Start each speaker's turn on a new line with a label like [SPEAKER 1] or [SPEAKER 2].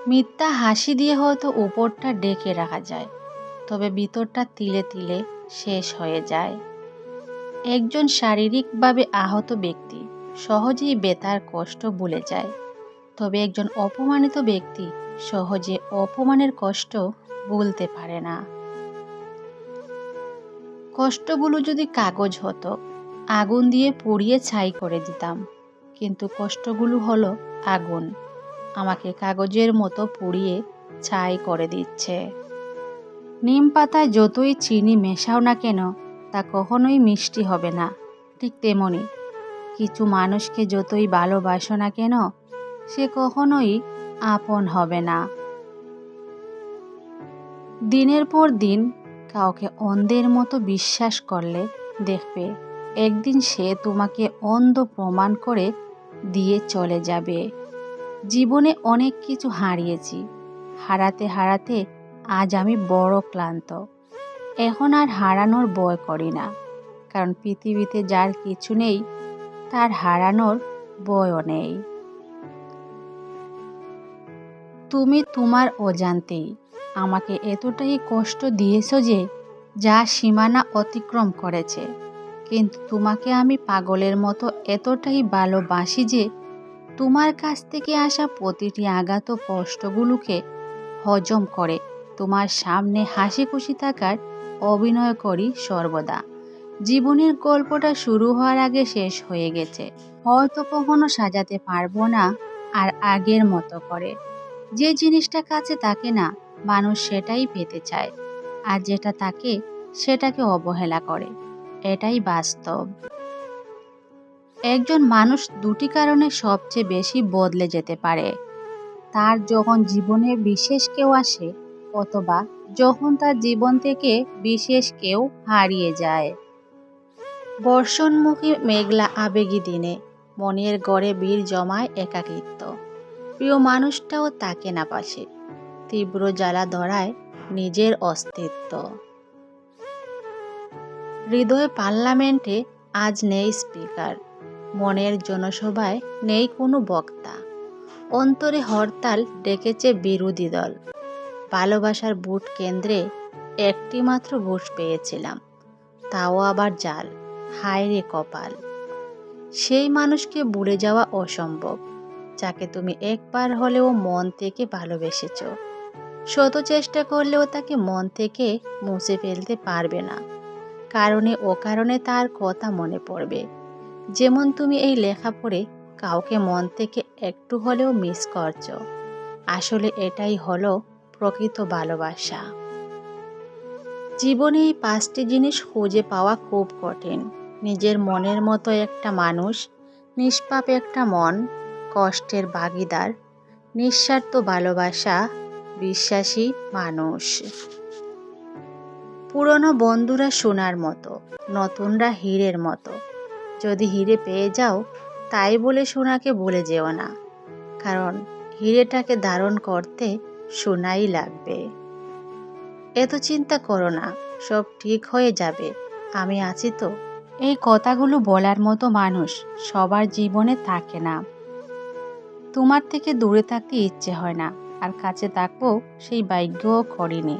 [SPEAKER 1] মিথ্যা হাসি দিয়ে হয়তো উপরটা ঢেকে রাখা যায়, তবে ভিতরটা তিলে তিলে শেষ হয়ে যায়। একজন শারীরিকভাবে আহত ব্যক্তি সহজেই ব্যথার কষ্ট ভুলে যায়, তবে একজন অপমানিত ব্যক্তি সহজে অপমানের কষ্ট ভুলতে পারে না। কষ্টগুলো যদি কাগজ হতো, আগুন দিয়ে পুড়িয়ে ছাই করে দিতাম, কিন্তু কষ্টগুলো হলো আগুন, আমাকে কাগজের মতো পুড়িয়ে ছাই করে দিচ্ছে। নিম পাতায় যতই চিনি মেশাও না কেন, তা কখনোই মিষ্টি হবে না। ঠিক তেমনি কিছু মানুষকে যতই ভালোবাসো না কেন, সে কখনোই আপন হবে না। দিনের পর দিন কাউকে অন্ধের মতো বিশ্বাস করলে দেখবে একদিন সে তোমাকে অন্ধ প্রমাণ করে দিয়ে চলে যাবে। জীবনে অনেক কিছু হারিয়েছি, হারাতে হারাতে আজ আমি বড় ক্লান্ত। এখন আর হারানোর ভয় করি না, কারণ পৃথিবীতে যার কিছু নেই তার হারানোর ভয়ও নেই। তুমি তোমার অজান্তেই আমাকে এতটাই কষ্ট দিয়েছ যে যা সীমানা অতিক্রম করেছে, কিন্তু তোমাকে আমি পাগলের মতো এতটাই ভালোবাসি যে তোমার কাছ থেকে আসা প্রতিটি আঘাত ও কষ্টগুলোকে হজম করে তোমার সামনে হাসি খুশি থাকার অভিনয় করি সর্বদা। জীবনের গল্পটা শুরু হওয়ার আগে শেষ হয়ে গেছে, হয়তো কখনো সাজাতে পারবো না আর আগের মতো করে। যে জিনিসটা কাছে থাকে না, মানুষ সেটাই পেতে চায়, আর যেটা থাকে সেটাকে অবহেলা করে। এটাই বাস্তব। একজন মানুষ দুটি কারণে সবচেয়ে বেশি বদলে যেতে পারে: তার যখন জীবনে বিশেষ কেউ আসে, অথবা যখন তার জীবন থেকে বিশেষ কেউ হারিয়ে যায়। বর্ষণমুখী মেঘলা আবেগী দিনে মনের গড়ে ভিড় জমায় একাকিত্ব, প্রিয় মানুষটাও থাকে না পাশে, তীব্র জ্বালা ধরায় নিজের অস্তিত্ব। হৃদয় পার্লামেন্টে আজ নেই স্পিকার, মনের জনসভায় নেই কোনো বক্তা, অন্তরে হরতাল ডেকেছে বিরোধী দল। ভালোবাসার ভোট কেন্দ্রে একটি মাত্র ভোট পেয়েছিলাম, তাও আবার জাল। হায় রে কপাল! সেই মানুষকে ভুলে যাওয়া অসম্ভব, যাকে তুমি একবার হলেও মন থেকে ভালোবেসেছ। শত চেষ্টা করলেও তাকে মন থেকে মুছে ফেলতে পারবে না, কারণে অকারণে তার কথা মনে পড়বে। যেমন তুমি এই লেখা পড়ে কাউকে মন থেকে একটু হলেও মিস করছো। আসলে এটাই হলো প্রকৃত ভালোবাসা। জীবনে এই 5টি জিনিস খুঁজে পাওয়া খুব কঠিন: নিজের মনের মতো একটা মানুষ, নিষ্পাপ একটা মন, কষ্টের ভাগীদার, নিঃস্বার্থ ভালোবাসা, বিশ্বাসী মানুষ। পুরনো বন্ধুরা সোনার মতো, নতুনরা হীরের মতো। যদি হিরে পেয়ে যাও, তাই বলে সোনাকে ভুলে যেও না, কারণ হিরেটাকে ধারণ করতে সোনাই লাগবে। এত চিন্তা করো না, সব ঠিক হয়ে যাবে, আমি আছি তো। এই কথাগুলো বলার মতো মানুষ সবার জীবনে থাকে না। তোমার থেকে দূরে থাকতে ইচ্ছে হয় না, আর কাছে থাকবো সেই ভাগ্যও করিনি।